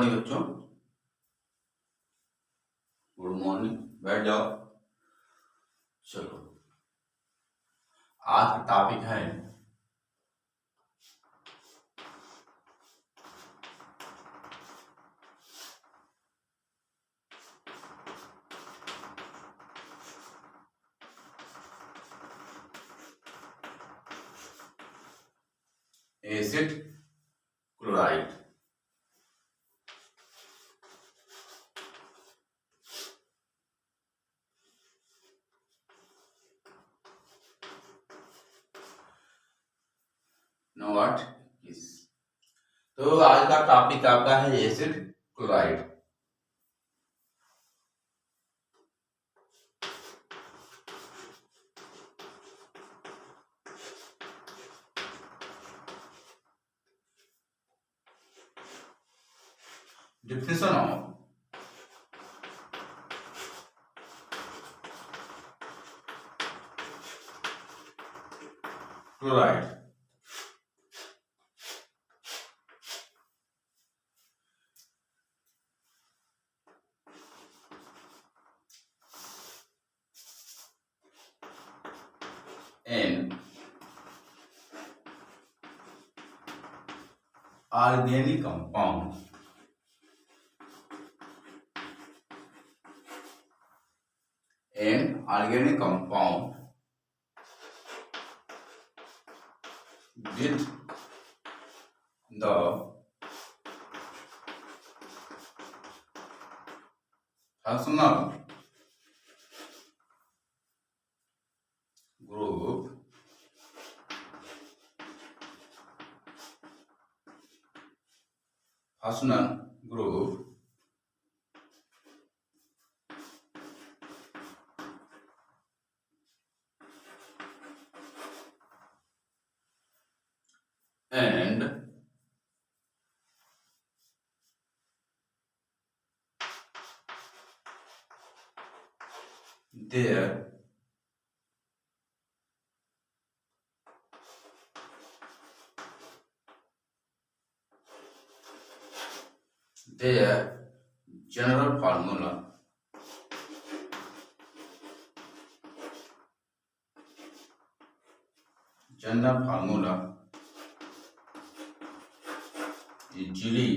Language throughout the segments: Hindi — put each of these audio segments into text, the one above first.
मॉर्निंग बच्चों, गुड मॉर्निंग। बैठ जाओ। चलो, आज का टॉपिक है acid chloride. Know what is. तो आज का टॉपिक आपका है acid chloride. Definition of chloride. An organic compound with the functional group and their general formula easily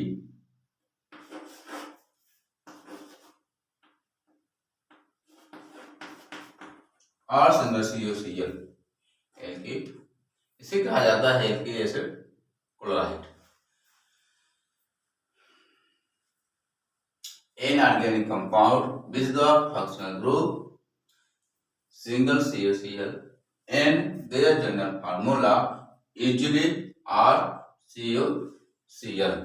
और सिंगल CuCl एल्की, इसे कहा जाता है एल्की acid chloride. An organic compound with the functional group single CuCl and their general formula usually are CuCl.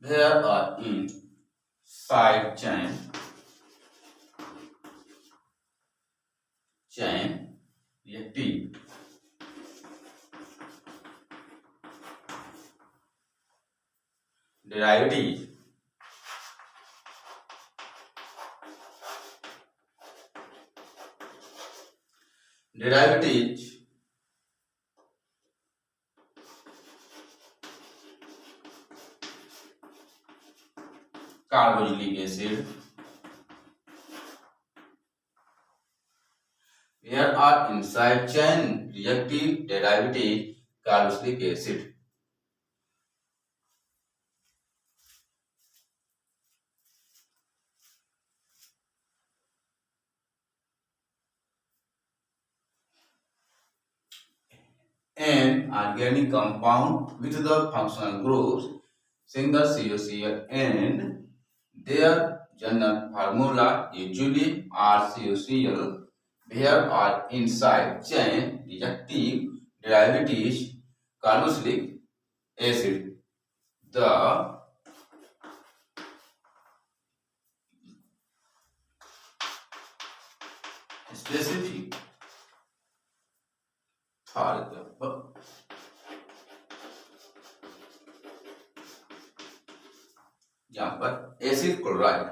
There are in side chain reactive derivatives carboxylic acid. Here are inside chain reactive derivative carboxylic acid. An organic compound with the functional groups single CuCl and their general formula usually are CuCl. There are inside chain reactive derivatives carboxylic acid. The specific for example यहाँ पर acid chloride,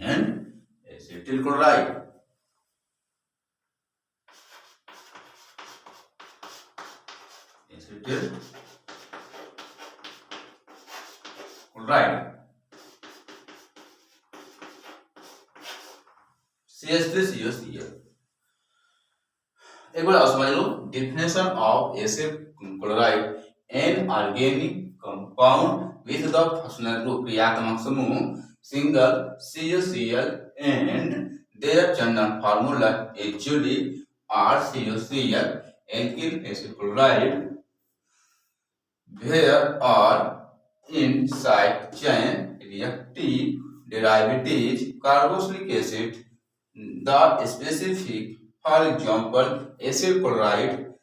and acetyl chloride, acetyl chloride, CH3COCl। एक बार समझ लो definition of acid chloride, an organic compound with the functional group क्रियात्मक समूह single COCl and their general formula actually RCOCl, alkyl acid chloride, where are in side chain reactive derivatives carboxylic acid, the specific, for example acid chloride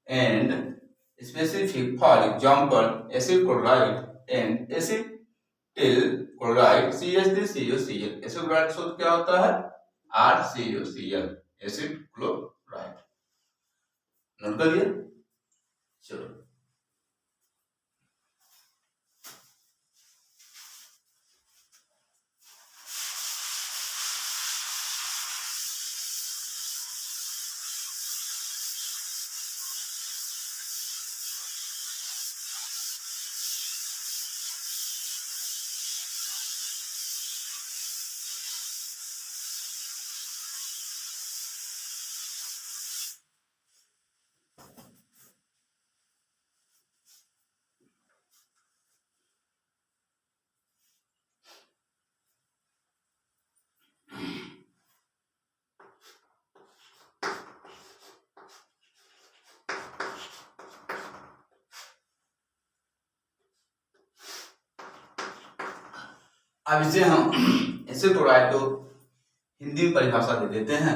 and specific, for example acid chloride and acetyl chloride CH3COCl। Acid chloride शुद्ध क्या होता है? RCOCl, acid chloride. नोट कर लिया? चलो अब इसे हम एसिड क्लोराइड को हिंदी में परिभाषा दे देते हैं।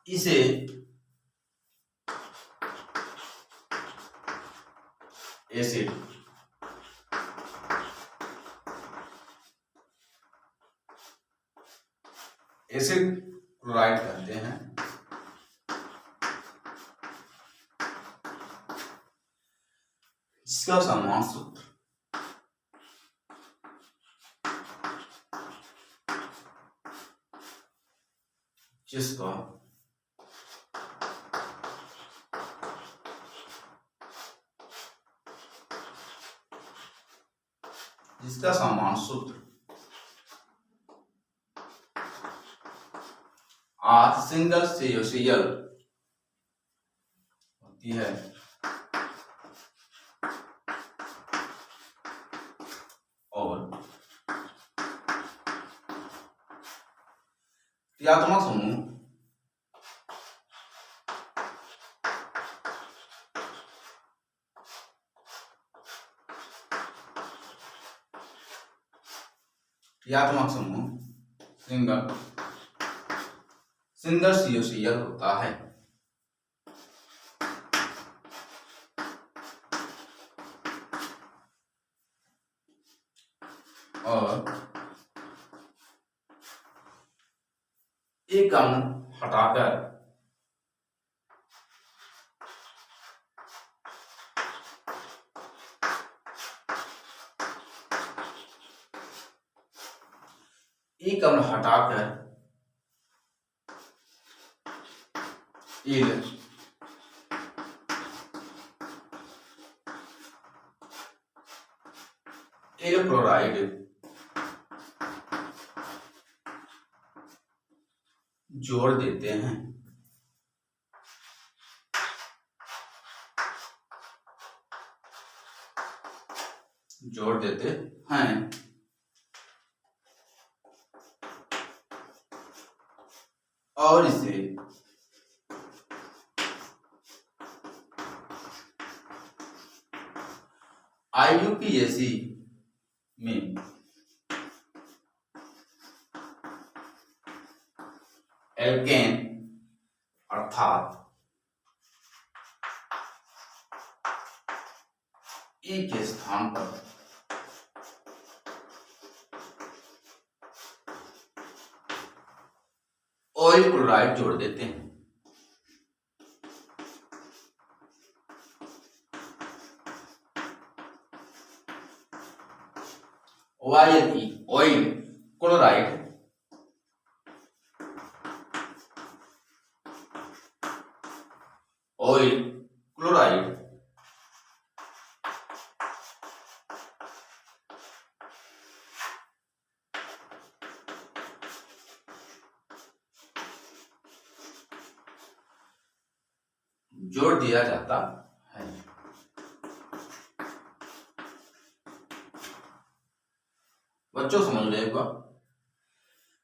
इसे एसिड क्लोराइड कहते हैं। जिसका समान सूत्र जिसका समान सूत्र R सिंगल COCl होती है और क्रियात्मक समूह सिंगल COCl होता है। और एक अणु हटाकर इल क्लोराइड जोड़ देते हैं। और इसे IUPAC में एल्केन अर्थात ई के स्थान पर ऑयल क्लोराइड जोड़ देते हैं। OIL oil chloride oil chloride जोड़ दिया जाता है। बच्चों समझ लो एक बार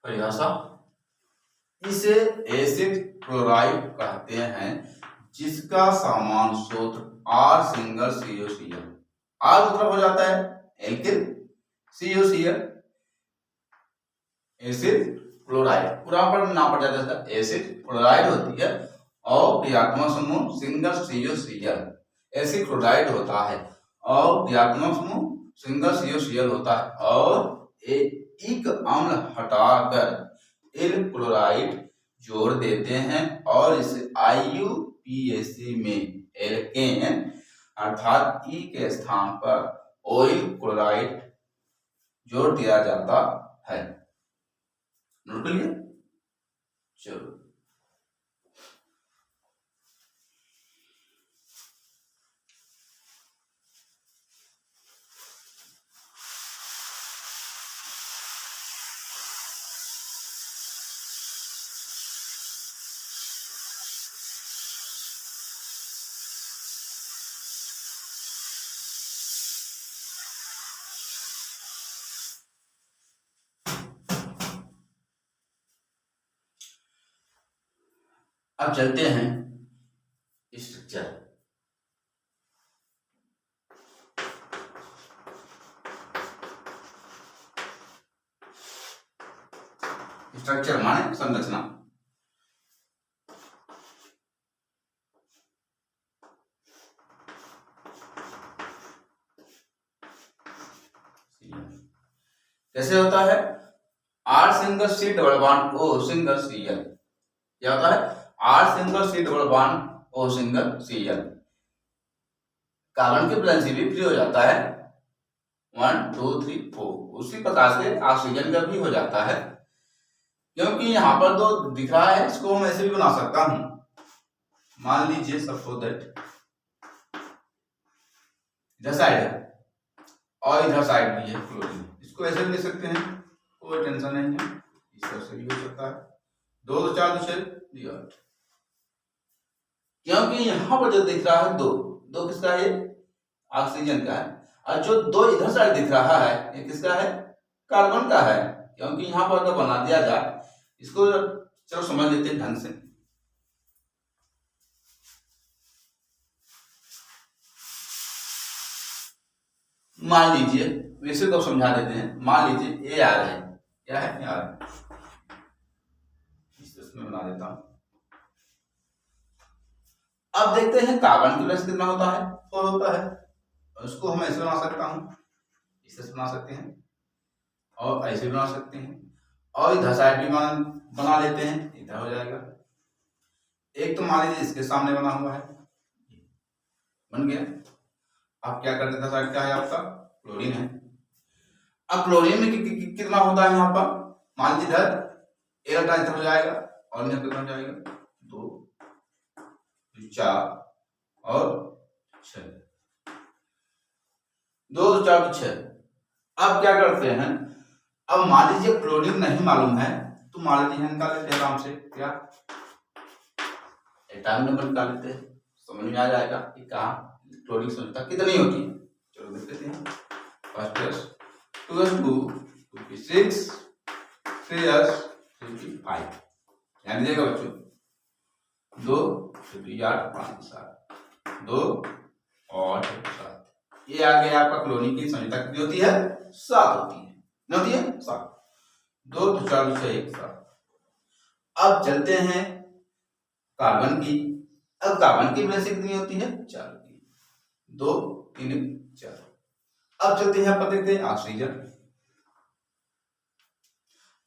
परिभाषा, इसे एसिड क्लोराइड कहते हैं जिसका सामान्य सूत्र R सिंगल COCl, R मतलब हो जाता है एल्किल, COCl एसिड क्लोराइड, पूरा पर नाम पड़ जाता है एसिड क्लोराइड होती है और क्रियात्मक समूह सिंगल COCl, एसिड क्लोराइड होता है और क्रियात्मक समूह सिंगल COCl होता है और एक अम्ल हटाकर एल क्लोराइड जोड़ देते हैं और इसे IUPAC में एल्केन अर्थात ई के स्थान पर ऑयल क्लोराइड जोड़ दिया जाता है। नोट कर लिया? चलो अब चलते हैं स्ट्रक्चर। स्ट्रक्चर माने संरचना। कैसे होता है? R single C double bond O single Cl, क्या होता है? R single C double bond O single Cl, carbon की वैलेंसी भी फ्री हो जाता है 1 2 3 4, उसी प्रकार से ऑक्सीजन का भी हो जाता है। क्योंकि यहाँ पर दो दिख रहा है, इसको मैं ऐसे भी बना सकता हूं, मान लीजिए सपोज दैट इधर साइड है और इधर साइड भी है क्लोरीन, इसको ऐसे भी ले सकते हैं, कोई टेंशन नहीं है, इस तरह से भी हो सकता है। 2 2 4 2 8, क्योंकि यहाँ पर जो दिख रहा है दो किसका है? ऑक्सीजन का है, और जो 2 इधर साइड दिख रहा है ये किसका है? कार्बन का है। क्योंकि यहाँ पर अगर बना दिया जाए इसको, चलो समझ लेते हैं ढंग से। मान लीजिए वैसे तो समझा देते हैं, मान लीजिए ए आर है, क्या है? आर, इसमें बना देता हूं। अब देखते हैं कार्बन की वैलेंसी कितना होता है? 4 होता है। उसको हम ऐसे बना सकता हूं, इसे बना सकते हैं और ऐसे बना सकते हैं और इधर साइड भी बना लेते हैं, इधर हो जाएगा। एक तो मान लीजिए इसके सामने बना हुआ है, बन गया। अब क्या करते थे साइड, क्या है आपका? क्लोरीन है। अब क्लोरीन में कितना होता है यहाँ पर? मान लीजिए इधर इधर हो जाएगा और इधर कितना हो जाएगा? 2 4 और 6, 2 4 6। अब क्या करते हैं? अब मान लीजिए क्लोरीन नहीं मालूम है तो मान लीजिए निकाल लेते हैं आराम से, क्या एटॉमिक नंबर निकाल लेते हैं, समझ में आ जाएगा कि कहाँ क्लोरीन संख्या कितनी होती है। चलो देख लेते हैं। First 2s2 2p6 3s 3p5, ध्यान दीजिएगा बच्चों, 2 3 8 5 7, 2 और 7, ये आ गया आपका क्लोरीन की संख्या कितनी होती है? 7 होती है, नहीं होती है? 7, 2 2 4 6 1 7। अब चलते हैं कार्बन की। अब कार्बन की वैलेंसी कितनी होती है? 4 की, 2 3 चलो अब चलते हैं यहाँ पर, देखते हैं ऑक्सीजन।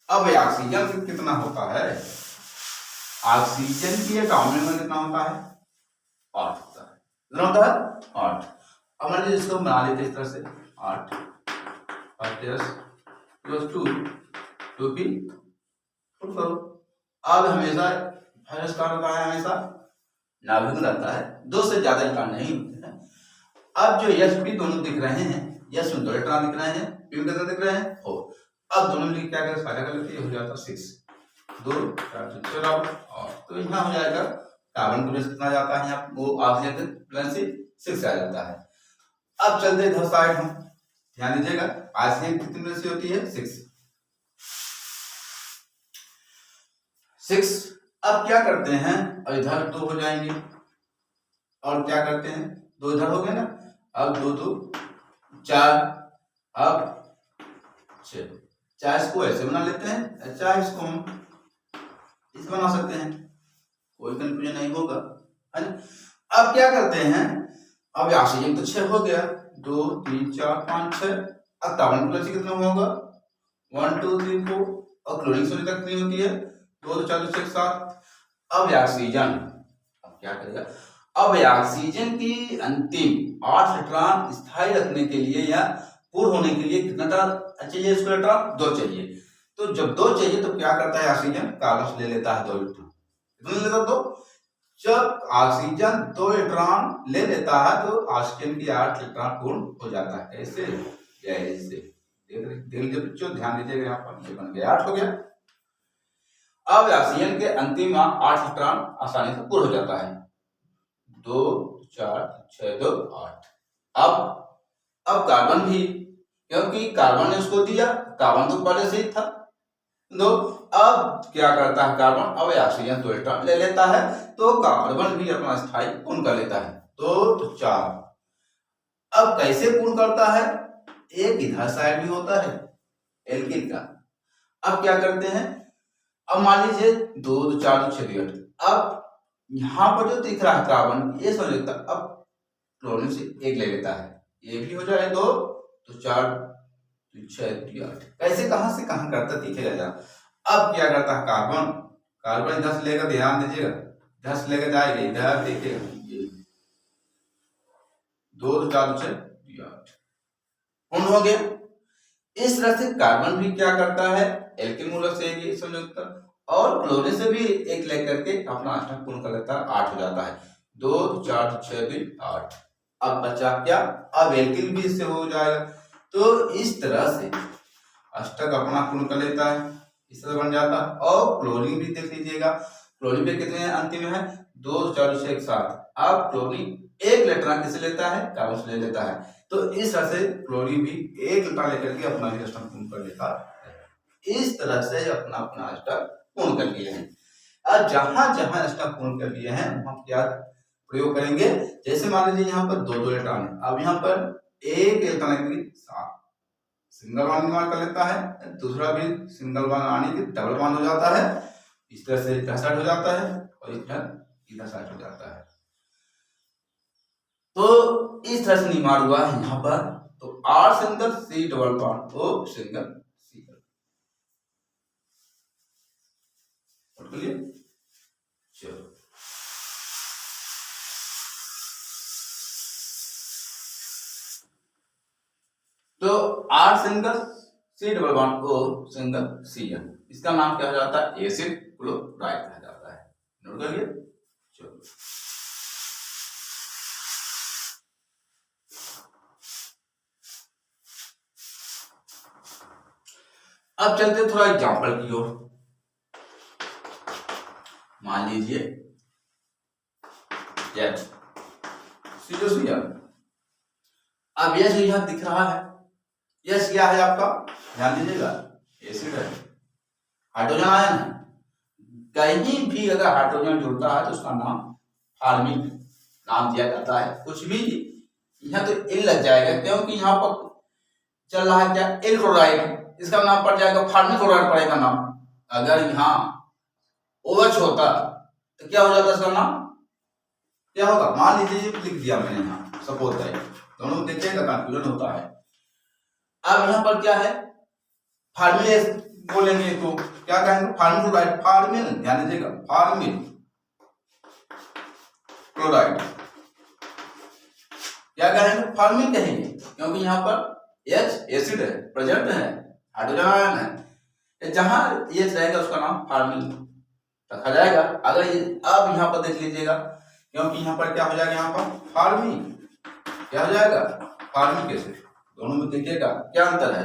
अब ऑक्सीजन से कितना होता है, ऑक्सीजन की एटॉमिक नंबर कितना होता है, 8 होता है। कितना होता है, 8। अब मान लीजिए इसको बना लेते हैं इस तरह से, 8 प्लस 2 की फुल करो। अब हमेशा फर्स्ट का होता है, हमेशा नाभिक रहता है, 2 से ज्यादा इलेक्ट्रॉन नहीं होते हैं। अब जो यस पी दोनों दिख रहे हैं, यस में 2 इलेक्ट्रॉन दिख रहे हैं, पी में कितना दिख रहे हैं, 4। अब दोनों मिलकर क्या करें, फायदा कर लेते हैं, हो जाता 6, 2 4 4 और तो यहाँ हो जाएगा कार्बन का कितना जाता है, यहाँ वो ऑक्सीजन प्लस 6 आ जाता है। अब चलते इधर साइड हम, ध्यान दीजिएगा ऑक्सीजन कितनी वजह से होती है, 6। अब क्या करते हैं, अब इधर 2 हो जाएंगे और क्या करते हैं, 2 इधर हो गए ना, अब 2 2 4, अब 6। 4 इसको ऐसे बना लेते हैं, 4 इसको हम इसे बना सकते हैं, कोई कंफ्यूजन नहीं होगा, है ना। अब क्या करते हैं, अब ऑक्सीजन तो 6 हो गया, 2 3 4 5 6। अब कार्बन प्लस कितना होगा, 1 2 3 4 और क्लोरीन सोने तक कितनी होती है, 2 2 4 6 7। अब ऑक्सीजन अब क्या करेगा, अब ऑक्सीजन की अंतिम 8 इलेक्ट्रॉन स्थायी रखने के लिए या पूर्ण होने के लिए कितना चाहिए, इसको इलेक्ट्रॉन 2 चाहिए। तो जब 2 चाहिए तो क्या करता है ऑक्सीजन, कार्बन से ले लेता है 2 इलेक्ट्रॉन, कितना ले लेता है 2। जब ऑक्सीजन 2 इलेक्ट्रॉन ले लेता है तो ऑक्सीजन की 8 इलेक्ट्रॉन पूर्ण हो जाता है, ऐसे या ऐसे, देख लीजिए बच्चों, ध्यान दीजिएगा, यहाँ पर ये बन गया 8 हो गया। अब ऑक्सीजन के अंतिम 8 इलेक्ट्रॉन आसानी से पूर्ण हो जाता है, 2 4 6 2 8। अब कार्बन भी, क्योंकि कार्बन ने उसको दिया, कार्बन तो पहले से ही था, तो अब क्या करता है कार्बन, अब ऑक्सीजन 2 इलेक्ट्रॉन ले लेता है तो कार्बन भी अपना स्थायी पूर्ण कर लेता है, 2 4। अब कैसे पूर्ण करता है, एक इधर साइड भी होता है एल्किन का। अब क्या करते हैं, अब मान लीजिए 2 2 4 2 6 2 8। अब यहाँ पर जो दिख रहा है कार्बन, ये समझ लेता, अब क्लोरीन से 1 ले लेता है, ये भी हो जाए 2 तो 4 तो 6 2 8। कैसे कहां से कहां करता दिखेगा जरा। अब क्या करता है कार्बन इधर से लेकर, ध्यान दीजिएगा, इधर से लेकर जाएगा इधर, देखिएगा 2 2 4 6 2 8 पूर्ण हो गया। इस तरह से कार्बन भी क्या करता है, एल्किल मूलक से एक संयुक्त और क्लोरीन से भी 1 लेकर के अपना अष्टक पूर्ण कर लेता है, 8 हो जाता है, 2 4 6 2 8। अब बचा क्या, अब एल्किल भी इससे हो जाएगा। तो इस तरह से अष्टक अपना पूर्ण कर लेता है, इस तरह बन जाता है। और क्लोरीन भी देख लीजिएगा, क्लोरीन पे कितने अंतिम है, 2 4 6 7। अब क्लोरीन 1 इलेक्ट्रॉन किसे लेता है, कार्बन से ले लेता है, तो इस तरह से क्लोरीन भी 1 इलेक्ट्रॉन लेकर के अपना अष्टक पूर्ण कर लेता है। इस तरह से अपना अष्टक पूर्ण कर लिए हैं। अब जहां जहां अष्टक पूर्ण कर लिए हैं हम क्या प्रयोग करेंगे, जैसे मान लीजिए यहाँ पर 2 2 इलेक्ट्रॉन है, अब यहाँ पर 1 इलेक्ट्रॉन के साथ सिंगल बॉन्ड निर्माण कर लेता है, दूसरा भी सिंगल बॉन्ड आने के डबल बॉन्ड हो जाता है, इस तरह से इधर साइड हो जाता है और इधर साइड हो जाता है। तो इस तरह से निर्माण हुआ है यहाँ पर। तो R single C double bond O single C। चलो तो R single C double bond O single Cn, इसका नाम क्या हो जाता है, एसिड क्लोराइड कहा जाता है। नोट करिए। चलो अब चलते थोड़ा एग्जांपल की ओर। मान लीजिए Cn, अब यह जो यहां दिख रहा है, यह क्या है आपका, ध्यान दीजिएगा, एसिड है, हाइड्रोजन आयन है। कहीं भी अगर हाइड्रोजन जुड़ता है तो उसका नाम फॉर्मिक नाम दिया जाता है। कुछ भी यहाँ तो एल लग जाएगा, क्योंकि यहाँ पर चल रहा है क्या, एल क्लोराइड, इसका नाम पड़ जाएगा फॉर्मिक क्लोराइड पड़ेगा नाम। अगर यहाँ OH होता तो क्या हो जाता इसका नाम, क्या होगा, मान लीजिए लिख दिया मैंने यहाँ सपोज दैट दोनों में देखिएगा कंफ्यूजन होता है। अब यहाँ पर क्या है, फार्मिल बोलेंगे तो क्या कहेंगे, फार्मिल क्लोराइड, फार्मिल ध्यान दीजिएगा, फार्मिल क्लोराइड क्या कहेंगे, फार्मिल कहेंगे, क्योंकि यहाँ पर H एसिड है, प्रेजेंट है, हाइड्रोजन आयन है, जहां H रहेगा उसका नाम फार्मिल रखा जाएगा। अगर ये अब यहाँ पर देख लीजिएगा, क्योंकि यहाँ पर क्या हो जाएगा, यहाँ पर फार्मी क्या हो जाएगा, फार्मिक एसिड। दोनों में देखिएगा क्या अंतर है,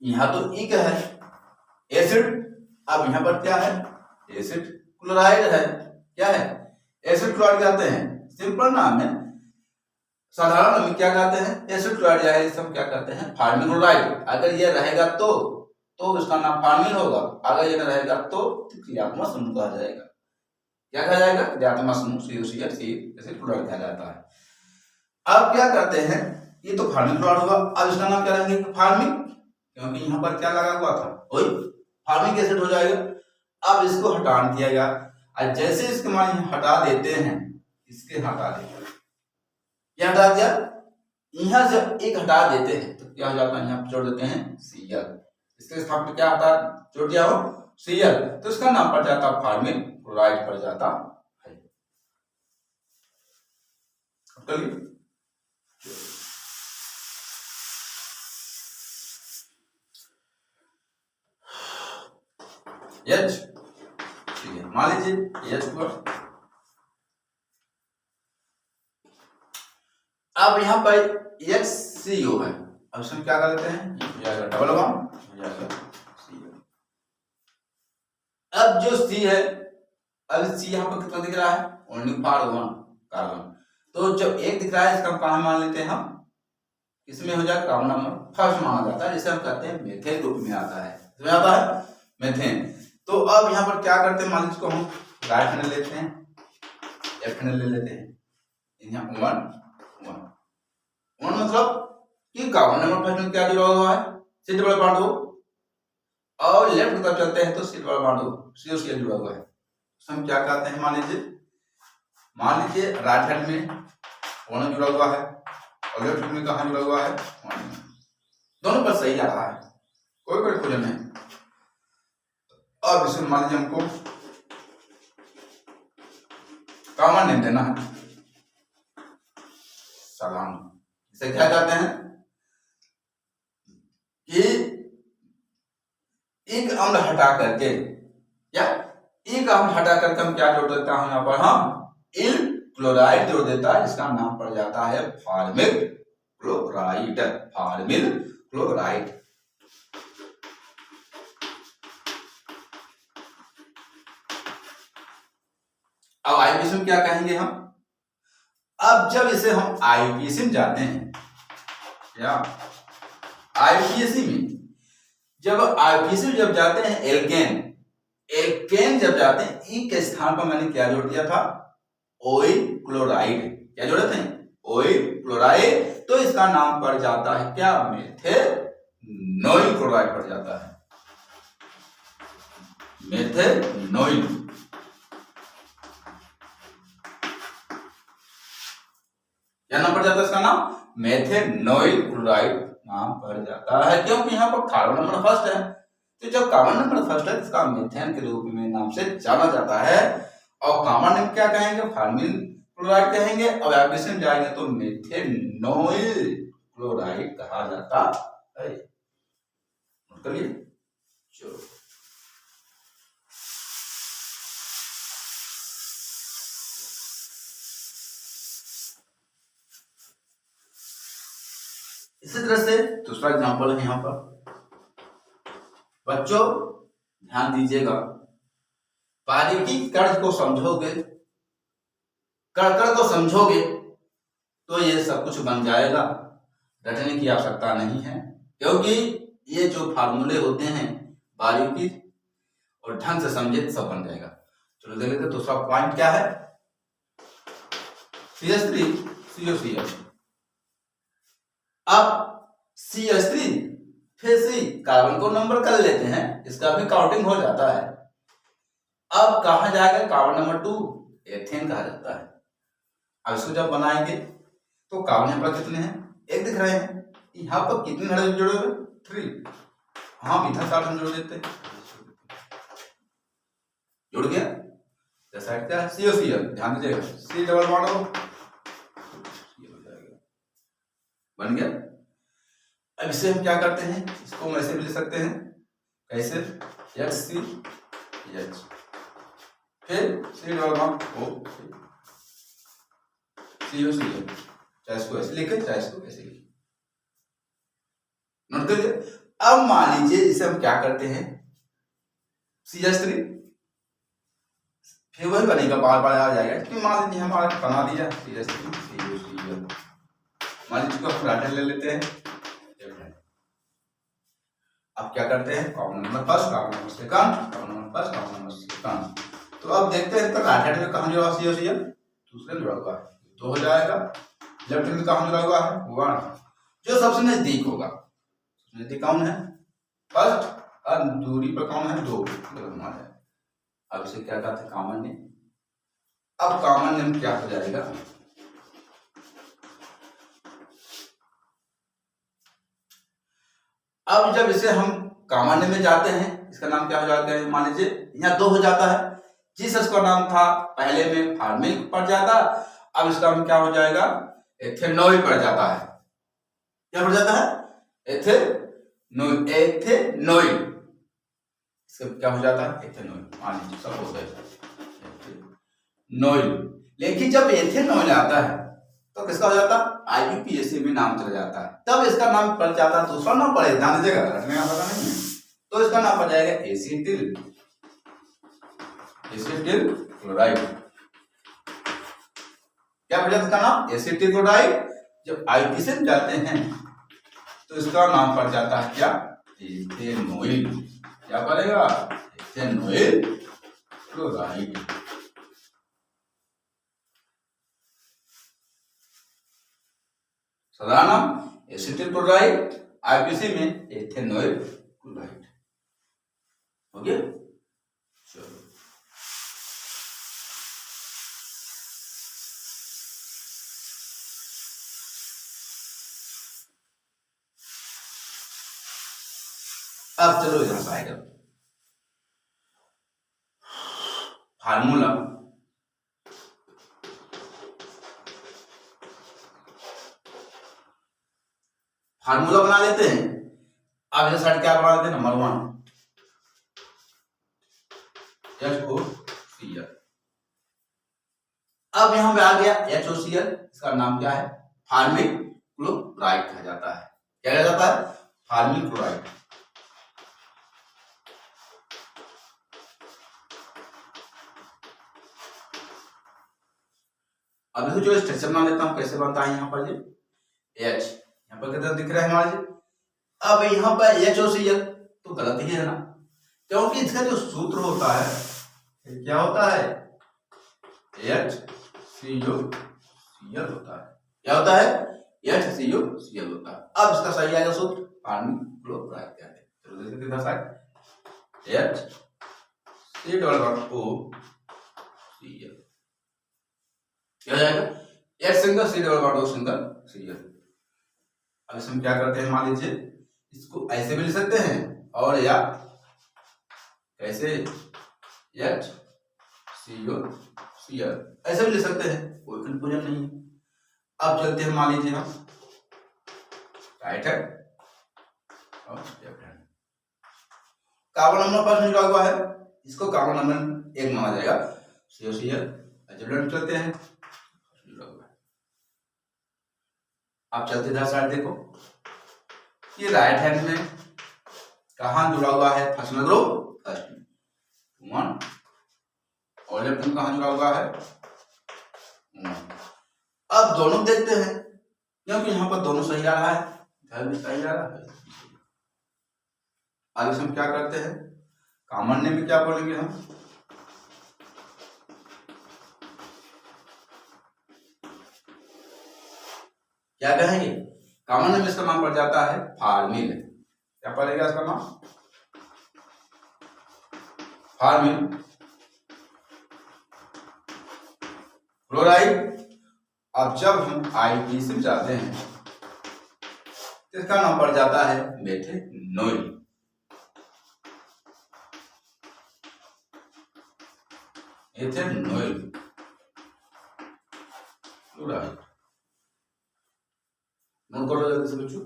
यहाँ तो इक है एसिड, अब यहाँ पर क्या है, एसिड क्लोराइड है, क्या है, एसिड क्लोराइड कहते हैं, सिंपल नाम है, साधारण में क्या कहते हैं, एसिड क्लोराइड, या इसे हम क्या कहते हैं, फार्मिल क्लोराइड। अगर ये रहेगा तो इसका नाम फार्मिल होगा, अगर ये न रहेगा तो क्रियात्मक समूह कहा जाएगा। क्या कहा जाएगा, क्रियात्मक समूह, COCl एसिड क्लोराइड कहा जाता है। अब क्या करते हैं, ये तो फार्मिल क्लोराइड होगा, अब इसका नाम क्या रहेंगे, फार्मिक, क्योंकि यहाँ पर क्या लगा हुआ था, वही फार्मिक एसिड हो जाएगा। अब इसको हटा दिया गया, और जैसे इसके मान हटा देते हैं, इसके हटा देते हैं, क्या हटा दिया, यहां से एक हटा देते हैं तो क्या हो जाता है, यहाँ जोड़ देते हैं Cl, इसके स्थान पर क्या आता है, जोड़ दिया हो Cl, तो इसका नाम पड़ जाता है फार्मिल क्लोराइड पड़ जाता है। H, ठीक है, मान लीजिए H पर, अब यहाँ पर HCO है, अब इसमें क्या कर लेते हैं, डबल बॉन्ड, अब जो C है, अब C यहाँ पर कितना दिख रहा है, ओनली फॉर वन कार्बन, तो जब एक दिख रहा है इसका कहाँ मान लेते हैं हम, इसमें हो जाए कार्बन नंबर फर्स्ट माना जाता है, जिसे हम कहते हैं मेथेन ग्रुप में आता है, इसमें आता है मेथेन। तो अब यहाँ पर क्या करते हैं, मान लीजिए इसको हम राइट हैंड लेते हैं, लेफ्ट हैंड ले लेते हैं, यहाँ वन मतलब कि कार्बन नंबर फर्स्ट में क्या जुड़ा हुआ है, C डबल बॉन्ड हो, और लेफ्ट की तरफ चलते हैं तो C डबल बॉन्ड हो, COCl जुड़ा हुआ है, तो हम क्या कहते हैं, मान लीजिए राइट हैंड में वन जुड़ा हुआ है, और लेफ्ट हैंड में कहाँ जुड़ा हुआ है, वन, दोनों पर सही आ रहा है, कोई कंफ्यूजन नहीं। अब इसमें मान लीजिए हमको कॉमन नेम देना है, सलाम, इसे क्या कहते हैं कि एक अम्ल हटा करके, या एक अम्ल हटा करके हम क्या जोड़ देता हूं, यहाँ पर हम इल क्लोराइड जोड़ देता है, इसका नाम पड़ जाता है फार्मिल क्लोराइड, फार्मिल क्लोराइड। अब आईपीसी में क्या कहेंगे हम, अब जब इसे हम आईपीसी में जाते हैं, या आईपीसी में जब आईपीसी जब जाते हैं, एल्केन जब जाते हैं, ई के स्थान पर मैंने क्या जोड़ दिया था, ऑयल क्लोराइड, क्या जोड़े थे, ऑयल क्लोराइड, तो इसका नाम पड़ जाता है क्या, मेथेनॉइल क्लोराइड पड़ जाता है, मेथेनॉइल। क्या नाम पड़ जाता है इसका नाम, मेथेनॉइल क्लोराइड नाम पड़ जाता है, क्योंकि यहाँ पर कार्बन नंबर फर्स्ट है, तो जब कार्बन नंबर फर्स्ट है इसका मीथेन के रूप में नाम से जाना जाता है, और कॉमन नेम क्या कहेंगे, फार्मिल क्लोराइड कहेंगे, और आईपीसी में जाएंगे तो मेथेनॉइल क्लोराइड कहा जाता है। नोट करिए, चलो इसी तरह से दूसरा एग्जांपल है यहाँ पर, बच्चों ध्यान दीजिएगा, बारीकी कण को समझोगे, कण को समझोगे तो ये सब कुछ बन जाएगा, रटने की आवश्यकता नहीं है, क्योंकि ये जो फार्मूले होते हैं बारीकी और ढंग से समझे तो सब बन जाएगा। चलो देख लेते, दूसरा पॉइंट क्या है, CH3 COCl, अब CH3 फिर C कार्बन को नंबर कर लेते हैं, इसका भी काउंटिंग हो जाता है। अब कहा जाएगा कार्बन नंबर 2 एथेन कहा जाता है। अब इसको जब बनाएंगे तो कार्बन यहाँ पर कितने हैं, एक दिख रहे हैं। यहाँ पर कितने हाइड्रोजन जोड़े हुए, 3। हाँ इधर कार्बन जोड़ देते हैं, जुड़ गया। साइड क्या है, COCl, ध्यान दीजिएगा, C डबल बॉन्ड हो जाएगा, बन गया। अब इसे हम क्या करते हैं, इसको हम ऐसे भी लिख सकते हैं, कैसे, HCH, फिर C double bond O, COCl, चाहे इसको ऐसे लिखे चाहे इसको ऐसे लिखे, नोट करिए। अब मान लीजिए इसे हम क्या करते हैं, CH3, फिर वही बनेगा, बार बार आ जाएगा, क्योंकि मान लीजिए हमारा बना दिया CH3 COCl, मान लीजिए इसको हम राइट ले लेते हैं। अब क्या करते हैं, common number first, common number second, common number first, common number second. तो अब देखते हैं राइट हैंड में कहां जुड़ा हुआ COCl, दूसरे में जुड़ा हुआ है, 2 हो जाएगा। लेफ्ट हैंड में कहां जुड़ा हुआ है, 1। जो सबसे नजदीक होगा, नजदीक कौन है, फर्स्ट, और दूरी पर कौन है, 2, हमारा। अब इसे क्या कहते हैं, कॉमन नेम। अब कॉमन नेम क्या हो जाएगा, अब जब इसे हम कॉमन नेम में जाते हैं, इसका नाम क्या हो जाता है, मान लीजिए यहाँ 2 हो जाता है, जिस इसका नाम था पहले में फार्मिल पड़ जाता, अब इसका नाम क्या हो जाएगा, एथेनॉइल पड़ जाता है। क्या पड़ जाता है, एथेनॉइल, एथेनॉइल, इसका क्या हो जाता है, एथेनॉइल, मान लीजिए सब हो गया एथेनॉइल। लेकिन जब एथेनॉइल आता है तो किसका हो जाता है, IUPAC में नाम चला जाता है, तब इसका नाम पड़ जाता है, दूसरा नाम पड़ेगा, ध्यान दीजिएगा, रटने का पता नहीं है, तो इसका नाम पड़ जाएगा एसिटिल, एसिटिल क्लोराइड। क्या पड़ जाता है इसका नाम, एसिटिल क्लोराइड। जब IUPAC में जाते हैं तो इसका नाम पड़ जाता है क्या, एथेनॉइल। क्या पड़ेगा, एथेनॉइल क्लोराइड। साधारण नाम एसिटिल क्लोराइड, IUPAC में एथेनॉइल क्लोराइड। हो गया, चलो अब चलो इधर से आएगा फार्मूला। फार्मूला बना लेते हैं। अब इधर साइड क्या बना लेते हैं, नंबर 1 HOCl। अब यहां पे आ गया HOCl, इसका नाम क्या है, फार्मिल क्लोराइड कहा जाता है। क्या कहा जाता है, फार्मिल क्लोराइड। अब जो स्ट्रक्चर बना लेता हूं, कैसे बनता है, यहाँ पर ये H, यहाँ पर कितना दिख रहा है हमारे, अब यहाँ पर HOCl तो गलत ही है ना, क्योंकि इसका जो सूत्र होता है क्या होता है, HCOCl होता है। क्या होता है, HCOCl होता है। अब इसका सही आएगा सूत्र, फार्मिल क्लोराइड कहते हैं। चलो देखते हैं इधर साइड, HCOCl क्या हो जाएगा, H single C double bond O single Cl। अब इसमें क्या करते हैं, मान लीजिए इसको ऐसे भी लिख सकते हैं, और या कैसे, HCOCl ऐसे भी लिख सकते हैं, कोई कंफ्यूजन नहीं है। अब चलते हैं, मान लीजिए हम राइट हैंड और लेफ्ट हैंड, कार्बन नंबर पर जुड़ा हुआ है, इसको कार्बन नंबर 1 माना जाएगा, COCl। जब चलते हैं, अब चलते इधर साइड देखो, ये राइट हैंड में कहां जुड़ा हुआ है, फर्स्ट में ग्रुप, फर्स्ट में 1, और लेफ्ट में कहां जुड़ा हुआ है 1। अब दोनों देखते हैं, क्योंकि यहाँ पर दोनों सही आ रहा है, इधर भी सही आ रहा है। आगे हम क्या करते हैं, कॉमन नेम में क्या बोलेंगे हम, क्या कहेंगे, कॉमन नेम इसका नाम पड़ जाता है फार्मिल। क्या पड़ेगा इसका नाम, फार्मिल क्लोराइड। अब जब हम आईपीसी जाते हैं तो इसका नाम पड़ जाता है मेथेनॉल। Ethanol chloride. नोट करो जल्दी से बच्चों।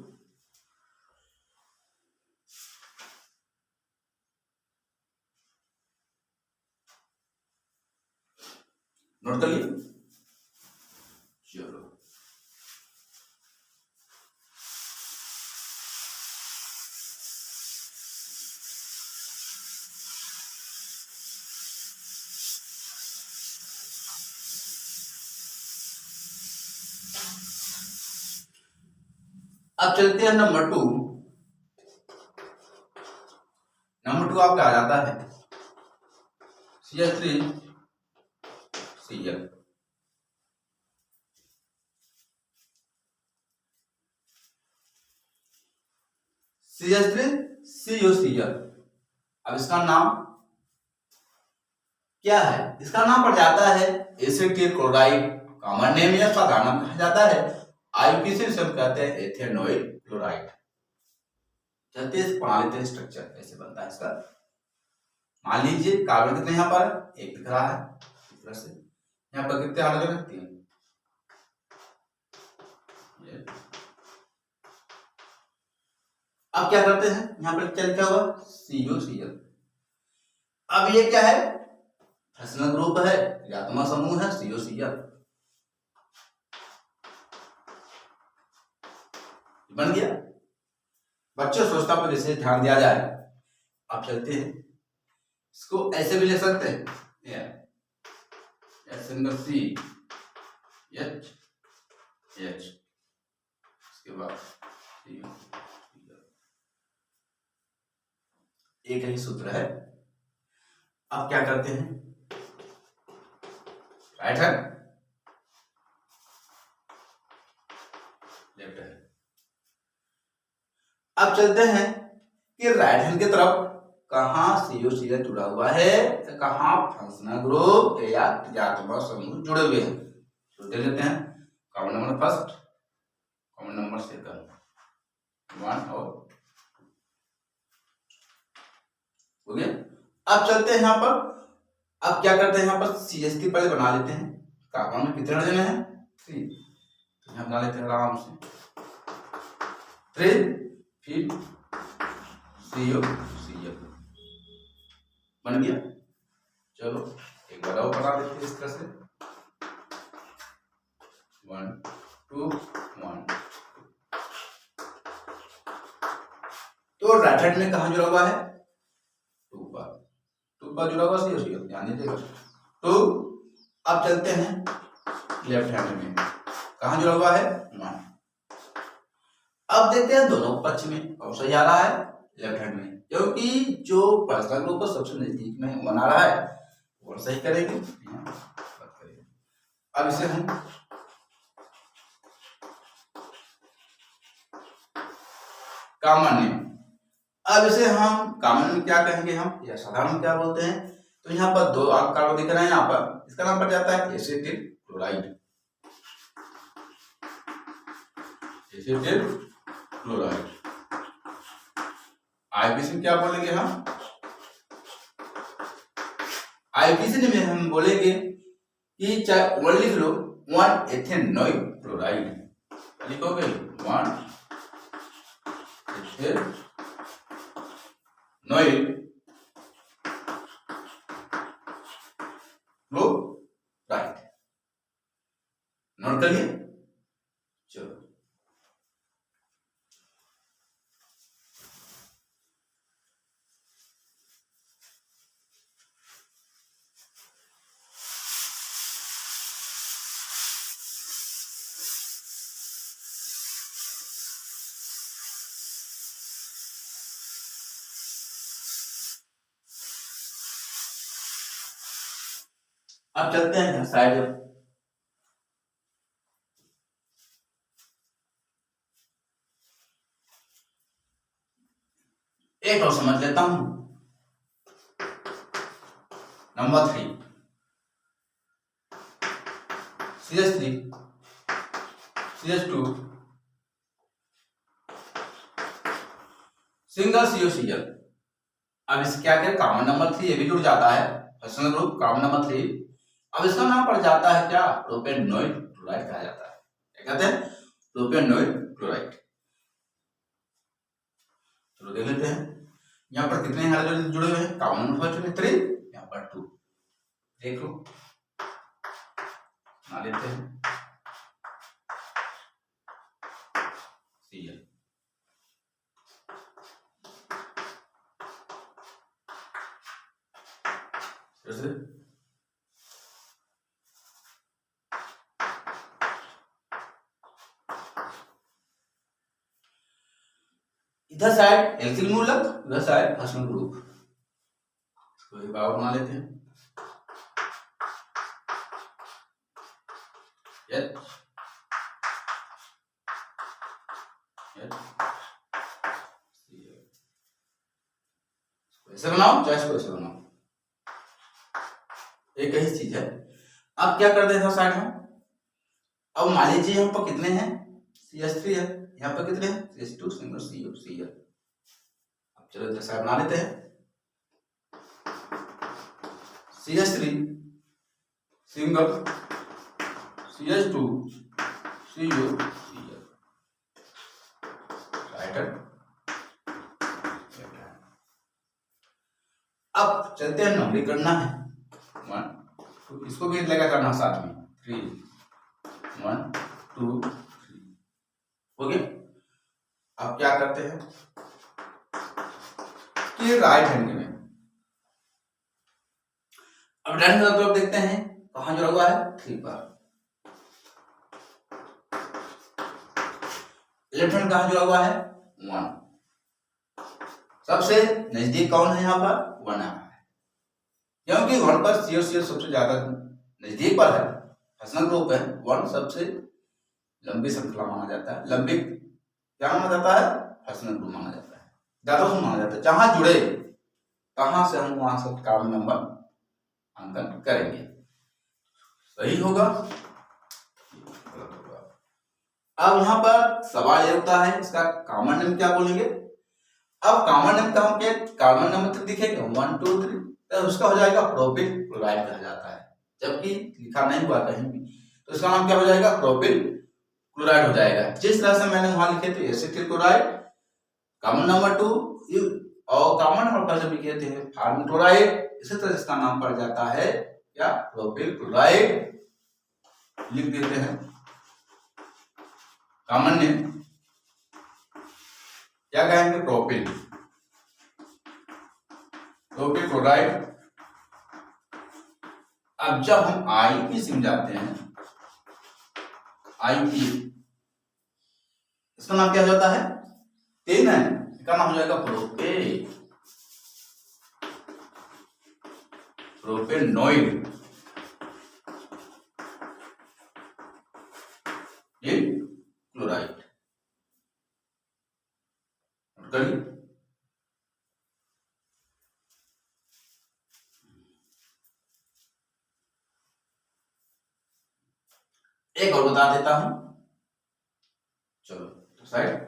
नोट कर लिए? चलो अब चलते हैं नंबर 2। नंबर 2 आपका आ जाता है CH3Cl। CH3CuCl। अब इसका नाम क्या है? इसका नाम पड़ जाता है एसिटिल क्लोराइड। कॉमन नेम या साधारण नाम कहा जाता है आईपीसी से हम कहते हैं एथेनॉल क्लोराइड। चलते इस प्रणाली के स्ट्रक्चर कैसे बनता है इसका। मान लीजिए कार्बन कितने यहाँ पर एक दिख रहा है, इस तरह से यहाँ पर कितने अलग अलग 3। अब क्या करते हैं, यहाँ पर क्या लिखा हुआ CuCl। अब ये क्या है? फंक्शनल ग्रुप है, क्रियात्मक समूह है CuCl। बन गया। बच्चों सोचता पर इसे ध्यान दिया जाए। आप चलते हैं इसको ऐसे भी ले सकते हैं, सिंगल CH इसके बाद एक ही सूत्र है। अब क्या करते हैं, राइट हैंड लेफ्ट हैंड। अब चलते हैं कि राइट हैंड की तरफ कहां CuCl जुड़ा हुआ है, कहां फंक्शनल ग्रुप या क्रियात्मक समूह जुड़े हुए हैं। तो दे लेते हैं common number first, common number second, 1 और हो गया। अब चलते हैं यहाँ पर। अब क्या करते हैं, यहाँ पर CH3 पहले बना लेते हैं। कार्बन में कितने हाइड्रोजन है 3, तो यहाँ बना लेते हैं आराम से 3, फिर CuCl बन गया। चलो एक बार और बना देते हैं इस तरह से 1 2 1। तो राइट हैंड में कहां जुड़ा हुआ है 2 पर जुड़ा हुआ CuCl, ध्यान दीजिएगा 2। अब चलते हैं लेफ्ट हैंड में, कहां जुड़ा हुआ है 1। अब देखते हैं दोनों पक्ष में कौन सा आ रहा है लेफ्ट हैंड में, क्योंकि जो फंक्शनल ग्रुप सबसे नजदीक में बना रहा है वो सही करेंगे। अब इसे हम कॉमन नेम, अब इसे हम कॉमन में क्या कहेंगे हम या साधारण में क्या बोलते हैं, तो यहाँ पर 2 कार्बन दिख रहे हैं। यहाँ पर इसका नाम पड़ जाता है acetyl chloride. Acetyl chloride. IPC में क्या बोलेंगे हम, आईपीसी में हम बोलेंगे कि चाहे 1 लिख लो 1 एथेनॉल क्लोराइड, लिखोगे 1 एथेनॉल क्लोराइड। नोट करिए। चलो अब चलते हैं साइड। एक और समझ लेता हूं, number 3 CH3 CH2 single COCl। अब इस क्या करें, कॉमन नंबर 3 ये भी जुड़ जाता है, फंक्शनल ग्रुप कॉमन नंबर 3। अब इसका नाम पड़ जाता है क्या, प्रोपेनोइक क्लोराइड कहा जाता है। क्या कहते हैं, प्रोपेनोइक क्लोराइड। चलो देख लेते हैं यहाँ पर कितने हाइड्रोजन जुड़े हुए हैं, कॉमन नंबर फर्स्ट में 3, यहाँ पर 2। देख लो बना लेते हैं Cl। इधर साइड एल्किल मूलक, इधर साइड फंक्शनल ग्रुप। इसको एक बार बना लेते हैं। ऐसे बनाओ चाहे इसको ऐसे बनाओ, एक ही चीज है। अब क्या कर देते हैं साइड में, अब मान लीजिए यहाँ पर कितने हैं, CH3 है, यहाँ पर कितने हैं, CH2 सिंगल COCl। अब चलो इधर साइड बना लेते हैं, CH3 single CH2 COCl। Right. अब चलते हैं, नंबरिंग करना है 1 2, इसको भी लगा करना साथ में 3 1 2 3 हो गया। अब क्या करते हैं कि राइट हैंड में, अब राइट हैंड तरफ देखते हैं कहां जुड़ा हुआ है, 3 पर। लेफ्ट हैंड कहां जुड़ा हुआ है, 1। सबसे नजदीक कौन है यहाँ पर, 1 है, क्योंकि 1 पर COCl सबसे ज्यादा नजदीक पर है, फंक्शनल ग्रुप है। 1 सबसे लंबी श्रृंखला माना जाता है, लंबी क्या माना जाता है, फंक्शनल ग्रुप माना जाता है, ज्यादा माना जाता है। जहां जुड़े कहां से हम वहां से कार्बन नंबर अंकन करेंगे, सही होगा गलत होगा। अब यहाँ पर सवाल ये होता है इसका कॉमन नेम क्या बोलेंगे। अब कॉमन नेम का हम क्या, कार्बन नंबर तक दिखेगा 1 2 3, तो उसका हो जाएगा प्रोपिल क्लोराइड कहा जाता है, जबकि लिखा नहीं हुआ कहीं भी, तो इसका नाम क्या हो जाएगा, प्रोपिल क्लोराइड हो जाएगा। जिस तरह से मैंने वहां लिखे थे एसिटिल क्लोराइड कॉमन नंबर 2, और कॉमन नंबर पर जब लिखे थे फार्मिल क्लोराइड, इसी तरह इसका नाम पड़ जाता है क्या, प्रोपिल क्लोराइड। लिख देते हैं कॉमन नेम क्या कहेंगे, प्रोपिल क्लोराइड। अब जब हम IUPAC में जाते हैं, IUPAC इसका नाम क्या हो जाता है, 3 है, इसका नाम हो जाएगा प्रोपेनोइड क्लोराइड। करिए एक और बता देता हूं, चलो तो साइड।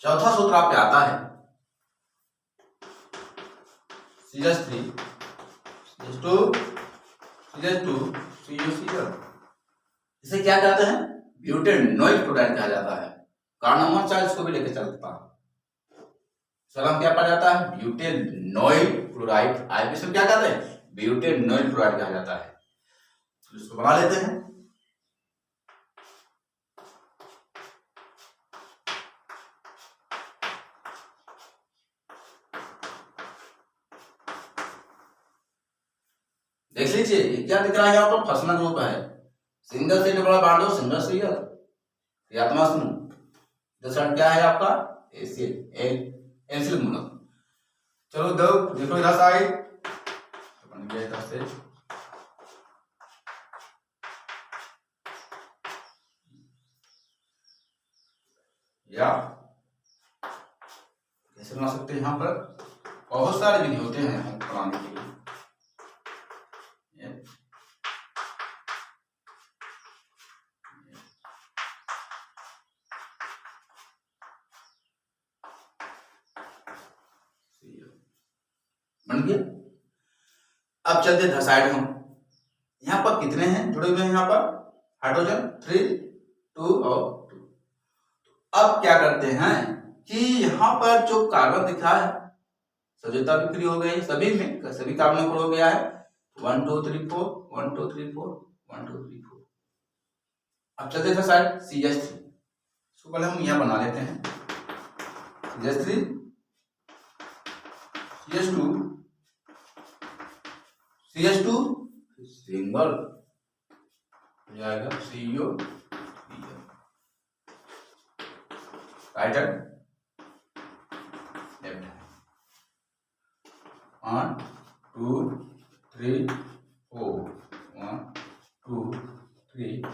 चौथा सूत्र आप पे आता है CH3 CH2 CH2 COCl। इसे क्या कहते हैं, ब्यूटेनोइक क्लोराइड कहा जाता है। कार्बन नंबर 4 इसको भी लेके चलता है, सलाम क्या पड़ जाता है, ब्यूटेनोइक क्लोराइड। IUPAC में क्या कहते हैं, ब्यूटेनोइक क्लोराइड कहा जाता है। तो इसको बना लेते हैं, देख लीजिए ये क्या दिख रहा है यहाँ पर, फंक्शनल ग्रुप है, सिंगल से डबल बॉन्ड हो, सिंगल CL क्रियात्मक समूह। दूसरा क्या है आपका, एसिल मूलक। चलो दो देखो इधर साइड बन गया इधर से, या कैसे बना सकते हैं। यहाँ पर बहुत सारे विधि होते हैं बनाने के लिए। बन गया। अब चलते हैं साइड हम। यहाँ पर कितने हैं जुड़े हुए हैं, यहाँ पर हाइड्रोजन 3 2 और 2। अब क्या करते हैं कि यहाँ पर जो कार्बन दिखा है सजोता बिक्री हो गई, सभी में सभी कार्बन पर हो गया है 1 2 3 4 1 2 3 4 1 2 3 4। अब चलते थे साइड CH3। इसको पहले हम यहाँ बना लेते हैं CH3 CH2 CH2 सिंगल हो जाएगा CO right hand left hand 1 2 3 4 1 2 3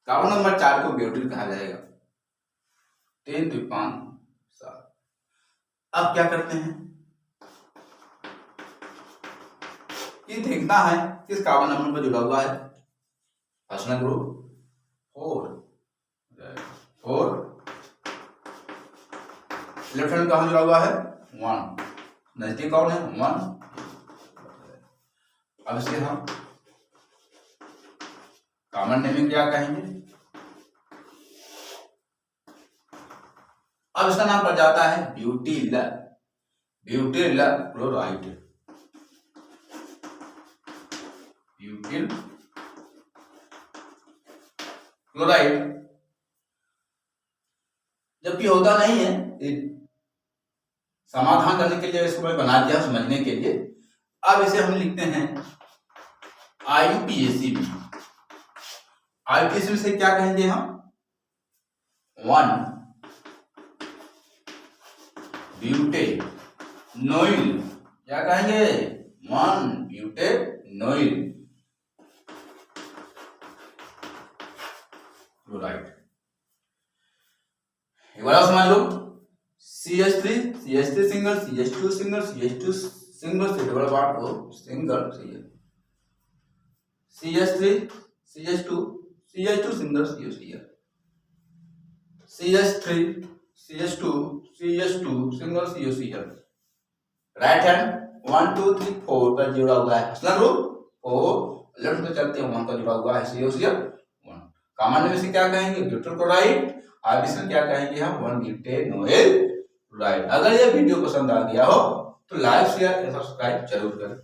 carbon number 4 को ब्यूटील कहा जाएगा 3 2 5 7। अब क्या करते हैं कि देखना है किस कार्बन नंबर पर जुड़ा हुआ है फर्स्ट ग्रुप 4 लेफ्ट हैंड कहाँ जुड़ा हुआ है 1, नजदीक कौन है 1। अब इसे हम कॉमन नेमिंग क्या कहेंगे। अब इसका नाम पड़ जाता है ब्यूटील क्लोराइड, ब्यूटील क्लोराइड। जबकि होता नहीं है, समाधान करने के लिए इसको मैं बना दिया समझने के लिए। अब इसे हम लिखते हैं IUPAC। IUPAC से क्या कहेंगे हम 1 ब्यूटेनोइल, क्या कहेंगे 1 ब्यूटेनोइल क्लोराइड। एक बार समझ लो CH3 single CH2 single CH2 single से डबल बार को single CH3 CH2 single CH3 CH2 single COCl। Right hand 1 2 3 4 पर जुड़ा हुआ है फर्स्ट ग्रुप 4, लेफ्ट में चलते हैं 1 पर जुड़ा हुआ है COCl 1। कॉमन में से क्या कहेंगे ब्यूटील क्लोराइड, आप इसमें क्या कहेंगे हम 1 ब्यूटेनोइल क्लोराइड। अगर ये वीडियो पसंद आ गया हो तो लाइक शेयर सब्सक्राइब जरूर करें।